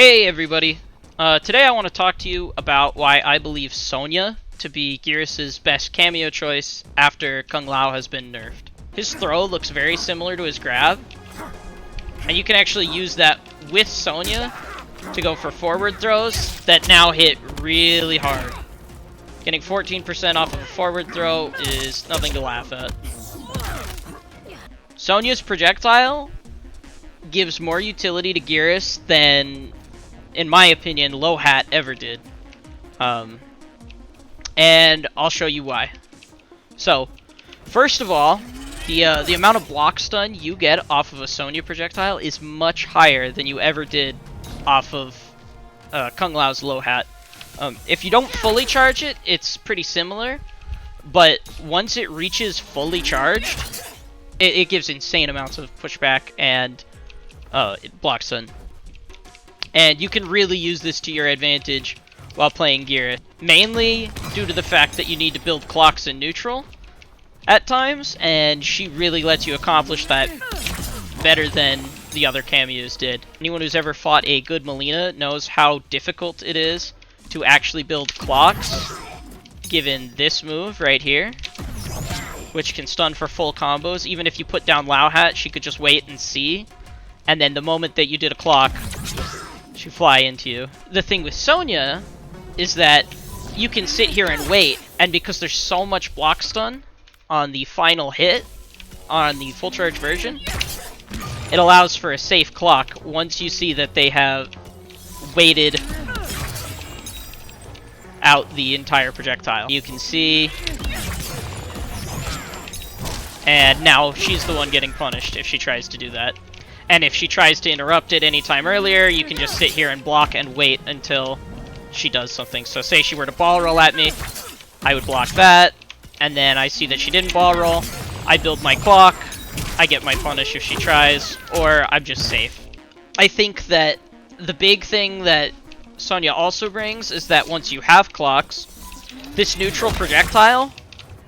Hey everybody! Today I want to talk to you about why I believe Sonya to be Geras' best cameo choice after Kung Lao has been nerfed. His throw looks very similar to his grab, and you can actually use that with Sonya to go for forward throws that now hit really hard. Getting 14% off of a forward throw is nothing to laugh at. Sonya's projectile gives more utility to Geras than, in my opinion, Low Hat ever did. And I'll show you why. So, first of all, the amount of block stun you get off of a Sonya projectile is much higher than you ever did off of Kung Lao's Low Hat. If you don't fully charge it, it's pretty similar, but once it reaches fully charged, it gives insane amounts of pushback and block stun. And you can really use this to your advantage while playing Geras, mainly due to the fact that you need to build clocks in neutral at times, and she really lets you accomplish that better than the other cameos did. Anyone who's ever fought a good Melina knows how difficult it is to actually build clocks, given this move right here, which can stun for full combos. Even if you put down Lao Hat, she could just wait and see, and then the moment that you did a clock, she'd fly into you. The thing with Sonya is that you can sit here and wait, and because there's so much block stun on the final hit, on the full charge version, it allows for a safe clock once you see that they have waited out the entire projectile. You can see, and now she's the one getting punished if she tries to do that. And if she tries to interrupt it anytime earlier, you can just sit here and block and wait until she does something. So say she were to ball roll at me, I would block that, and then I see that she didn't ball roll, I build my clock, I get my punish if she tries, or I'm just safe. I think that the big thing that Sonya also brings is that once you have clocks, this neutral projectile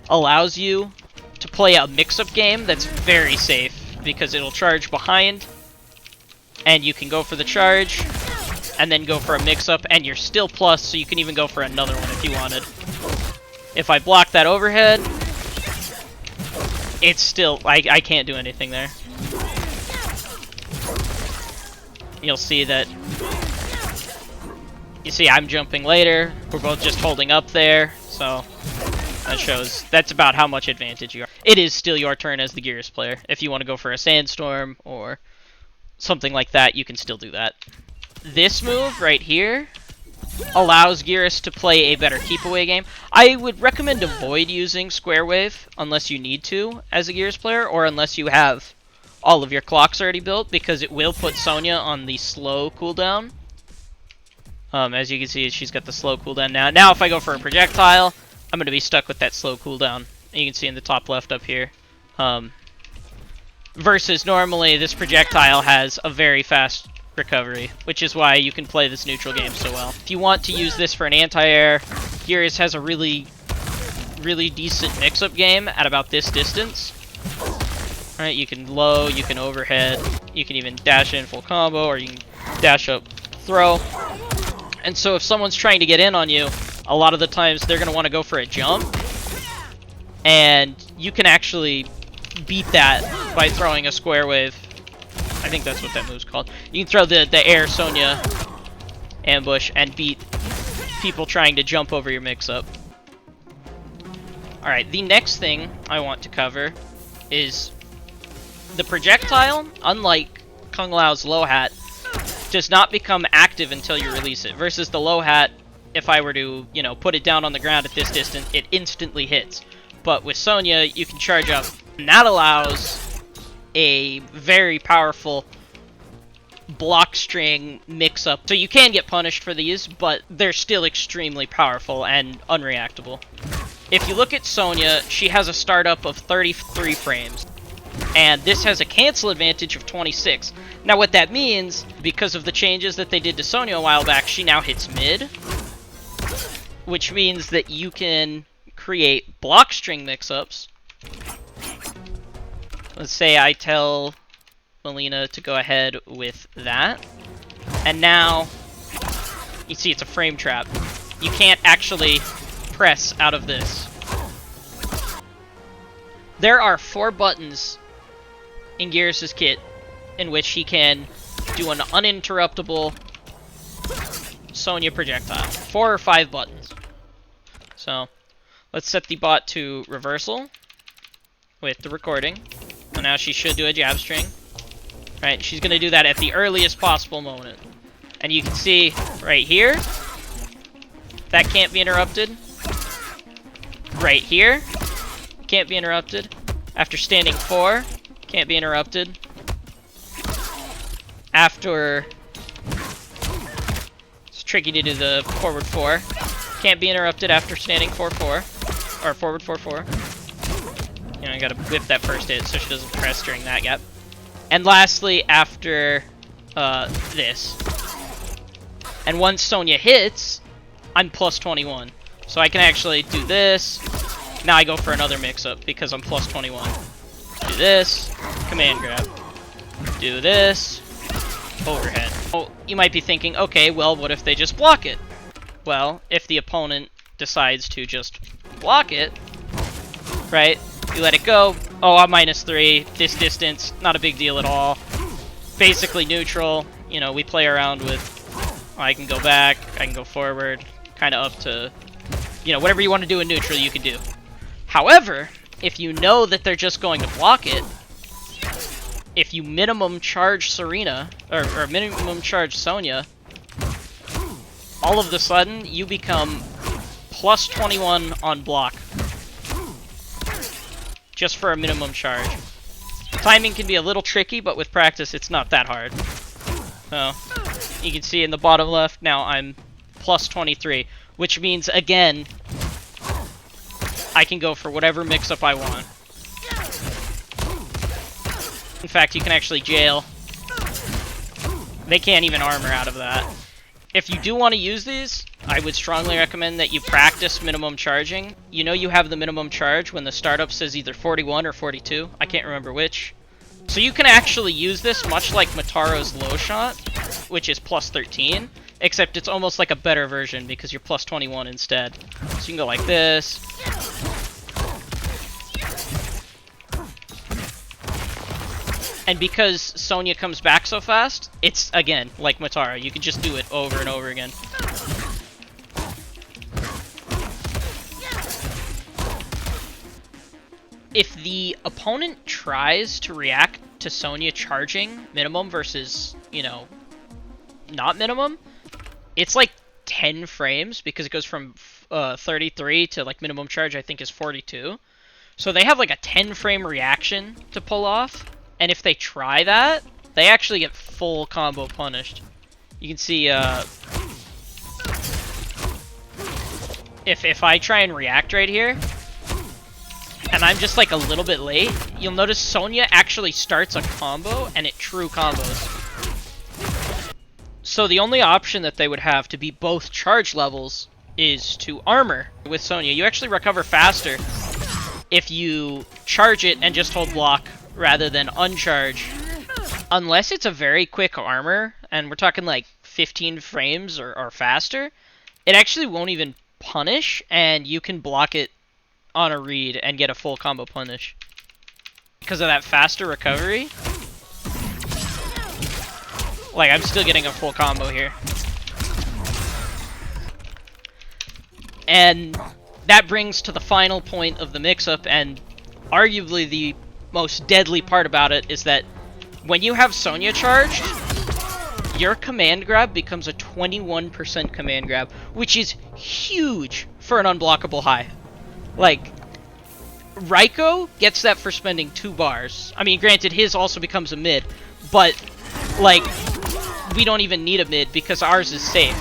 allows you to play a mix-up game that's very safe, because it'll charge behind, and you can go for the charge, and then go for a mix-up, and you're still plus, so you can even go for another one if you wanted. If I block that overhead, it's still, I can't do anything there. You'll see that, you see I'm jumping later, we're both just holding up there, so that shows, that's about how much advantage you are. It is still your turn as the Geras player. If you want to go for a sandstorm or something like that, you can still do that. This move right here allows Geras to play a better keep away game. I would recommend avoid using Square Wave unless you need to as a Geras player, or unless you have all of your clocks already built, because it will put Sonya on the slow cooldown. As you can see, she's got the slow cooldown now. Now if I go for a projectile, I'm going to be stuck with that slow cooldown. And you can see in the top left up here. Versus normally, this projectile has a very fast recovery, which is why you can play this neutral game so well. If you want to use this for an anti-air, Geras has a really decent mix-up game at about this distance. Alright, you can low, you can overhead, you can even dash in full combo, or you can dash up throw. And so if someone's trying to get in on you, a lot of the times they're going to want to go for a jump, and you can actually beat that by throwing a square wave. I think that's what that move's called. You can throw the air Sonya ambush and beat people trying to jump over your mix-up. Alright, the next thing I want to cover is the projectile, unlike Kung Lao's Low Hat, does not become active until you release it, versus the Low Hat, if I were to, you know, put it down on the ground at this distance, it instantly hits. But with Sonya, you can charge up, and that allows a very powerful block string mix-up. So you can get punished for these, but they're still extremely powerful and unreactable. If you look at Sonya, she has a startup of 33 frames, and this has a cancel advantage of 26. Now what that means, because of the changes that they did to Sonya a while back, she now hits mid, which means that you can create block string mix-ups. Let's say I tell Melina to go ahead with that, and now You see, it's a frame trap. You can't actually press out of this. There are 4 buttons in Geras' kit in which he can do an uninterruptible Sonya projectile. 4 or 5 buttons. So, let's set the bot to reversal with the recording. So now she should do a jab string. Right, she's going to do that at the earliest possible moment. And you can see right here, that can't be interrupted. Right here, can't be interrupted. After standing 4, can't be interrupted. After... It's tricky to do the forward 4. Can't be interrupted after standing 4-4. Or forward 4-4. You know, I gotta whip that first hit so she doesn't press during that gap. And lastly, after this. And once Sonya hits, I'm plus 21. So I can actually do this. Now I go for another mix-up because I'm plus 21. Do this, command grab. Do this, overhead. Oh, you might be thinking, okay, well, what if they just block it? Well, if the opponent decides to just block it, right, you let it go. Oh, I'm -3, this distance, not a big deal at all. Basically neutral. You know, we play around with, I can go back, I can go forward, kind of up to, you know, whatever you want to do in neutral, you can do. However, if you know that they're just going to block it, if you minimum charge Serena, or minimum charge Sonya, all of a sudden, you become plus 21 on block. Just for a minimum charge. Timing can be a little tricky, but with practice, it's not that hard. So, you can see in the bottom left, now I'm plus 23, which means, again, I can go for whatever mix-up I want. In fact, you can actually jail. They can't even armor out of that. If you do want to use these, I would strongly recommend that you practice minimum charging. You know you have the minimum charge when the startup says either 41 or 42. I can't remember which. So you can actually use this much like Mataro's low shot, which is plus 13, except it's almost like a better version because you're plus 21 instead. So you can go like this. And because Sonya comes back so fast, it's, again, like Mataro. You can just do it over and over again. If the opponent tries to react to Sonya charging minimum versus, you know, not minimum, it's like 10 frames because it goes from 33 to like minimum charge I think is 42. So they have like a 10 frame reaction to pull off. And if they try that, they actually get full combo punished. You can see, if I try and react right here, and I'm just like a little bit late, you'll notice Sonya actually starts a combo, and it true combos. So the only option that they would have to beat both charge levels is to armor with Sonya. You actually recover faster if you charge it and just hold block, rather than uncharge. Unless it's a very quick armor, and we're talking like 15 frames or faster, it actually won't even punish, and you can block it on a read and get a full combo punish. Because of that faster recovery. Like, I'm still getting a full combo here. And that brings to the final point of the mix-up, and arguably the most deadly part about it is that when you have Sonya charged, your command grab becomes a 21% command grab, which is huge for an unblockable high. Like, Raiko gets that for spending 2 bars. I mean, granted, his also becomes a mid, but, like, we don't even need a mid because ours is safe.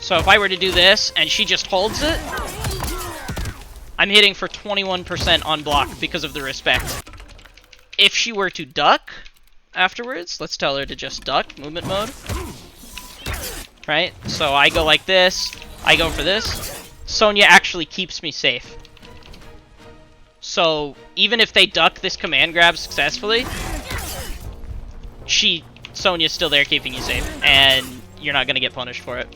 So if I were to do this and she just holds it, I'm hitting for 21% on block because of the respect. If she were to duck afterwards, let's tell her to just duck, movement mode. Right? So I go like this, I go for this. Sonya actually keeps me safe. So even if they duck this command grab successfully, Sonya's still there keeping you safe. And you're not gonna get punished for it.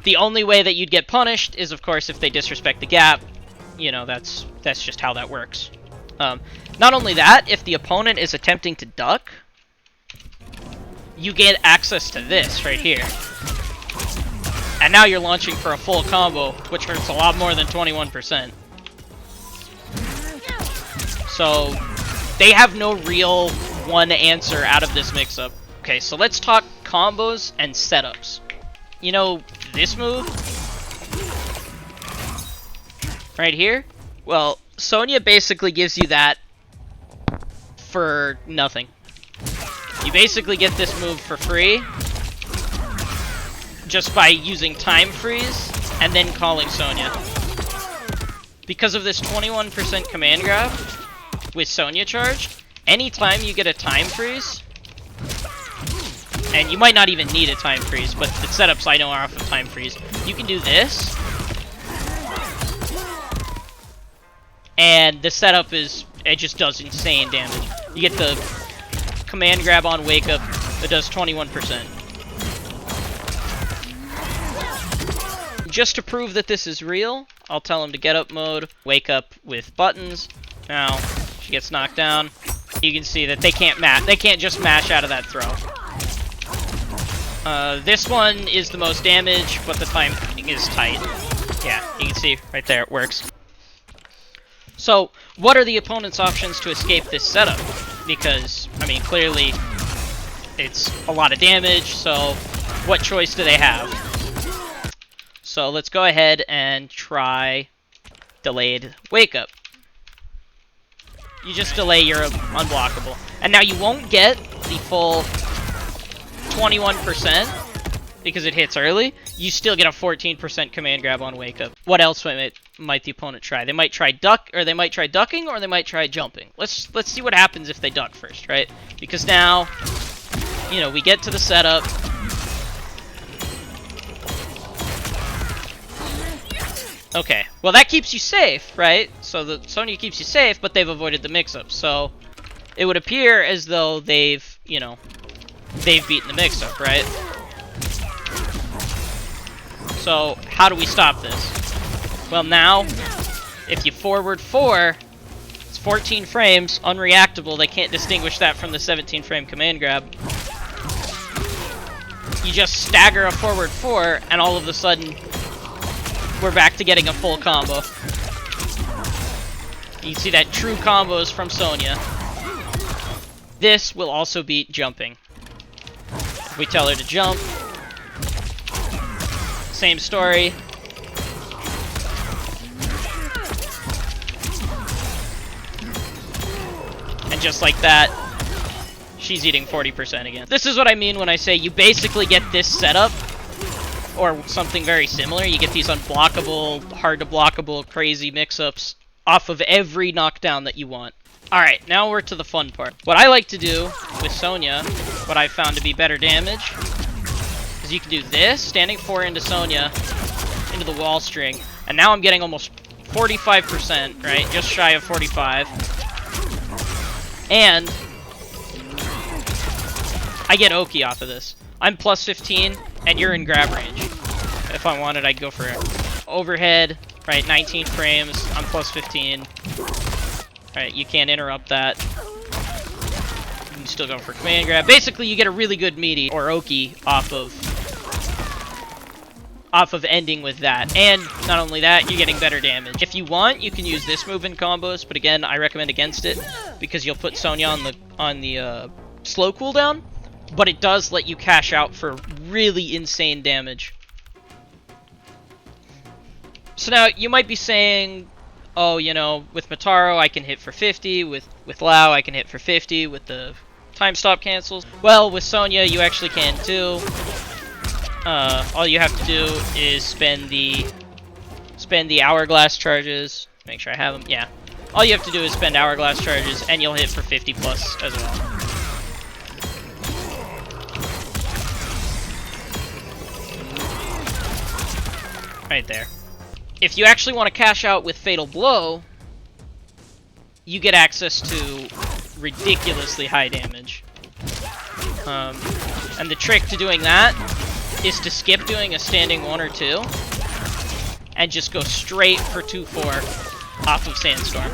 The only way that you'd get punished is, of course, if they disrespect the gap. You know, that's just how that works. Not only that, if the opponent is attempting to duck, you get access to this right here. And now you're launching for a full combo, which hurts a lot more than 21%. So, they have no real one answer out of this mix-up. Okay, so let's talk combos and setups. You know, this move right here? Well, Sonya basically gives you that for nothing. You basically get this move for free just by using time freeze and then calling Sonya. Because of this 21% command grab with Sonya charged, anytime you get a time freeze, and you might not even need a time freeze, but the setups I know are off of time freeze, you can do this, and the setup is, it just does insane damage. You get the command grab on wake up that does 21%. Just to prove that this is real, I'll tell him to get up mode, wake up with buttons. Now, she gets knocked down. You can see that they can't just mash out of that throw. This one is the most damage, but the timing is tight. Yeah, you can see right there, it works. So, what are the opponent's options to escape this setup? Because, I mean, clearly, it's a lot of damage, so what choice do they have? So let's go ahead and try delayed wake up. You just delay your unblockable. And now you won't get the full 21% because it hits early. You still get a 14% command grab on wake up. What else might the opponent try? They might try ducking, or they might try jumping. Let's see what happens if they duck first, right? Because now, you know, we get to the setup. Okay, well that keeps you safe, right? So the Sonya keeps you safe, but they've avoided the mix-up. So it would appear as though they've, you know, they've beaten the mix-up, right? So how do we stop this? Well, now, if you forward 4, it's 14 frames, unreactable. They can't distinguish that from the 17-frame command grab. You just stagger a forward 4, and all of a sudden, we're back to getting a full combo. You can see that true combos from Sonya. This will also beat jumping. If we tell her to jump, same story. And just like that, she's eating 40% again. This is what I mean when I say you basically get this setup, or something very similar. You get these unblockable, hard to blockable, crazy mix-ups off of every knockdown that you want. Alright, now we're to the fun part. What I like to do with Sonya, what I've found to be better damage, is you can do this, standing 4 into Sonya, into the wall string, and now I'm getting almost 45%, right? Just shy of 45. And I get Oki off of this. I'm plus 15, and you're in grab range. If I wanted, I'd go for overhead, right? 19 frames, I'm plus 15. Right, you can't interrupt that. You can still go for command grab. Basically, you get a really good meaty, or Oki, off of ending with that. And not only that, you're getting better damage. If you want, you can use this move in combos, but again, I recommend against it, because you'll put Sonya on the slow cooldown. But it does let you cash out for really insane damage. So now, you might be saying, oh, you know, with Mataro I can hit for 50, with Lao I can hit for 50, with the time stop cancels. Well, with Sonya you actually can too. All you have to do is spend the hourglass charges. Make sure I have them, yeah. All you have to do is spend hourglass charges and you'll hit for 50 plus as well. Right there. If you actually want to cash out with Fatal Blow, you get access to ridiculously high damage. And the trick to doing that is to skip doing a standing 1 or 2 and just go straight for 2-4 off of Sandstorm.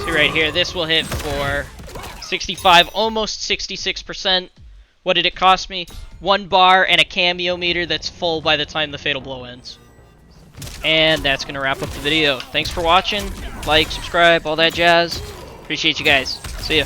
See right here, this will hit for 65, almost 66%. What did it cost me? 1 bar and a cameo meter that's full by the time the Fatal Blow ends. And that's going to wrap up the video. Thanks for watching. Like, subscribe, all that jazz. Appreciate you guys. See ya.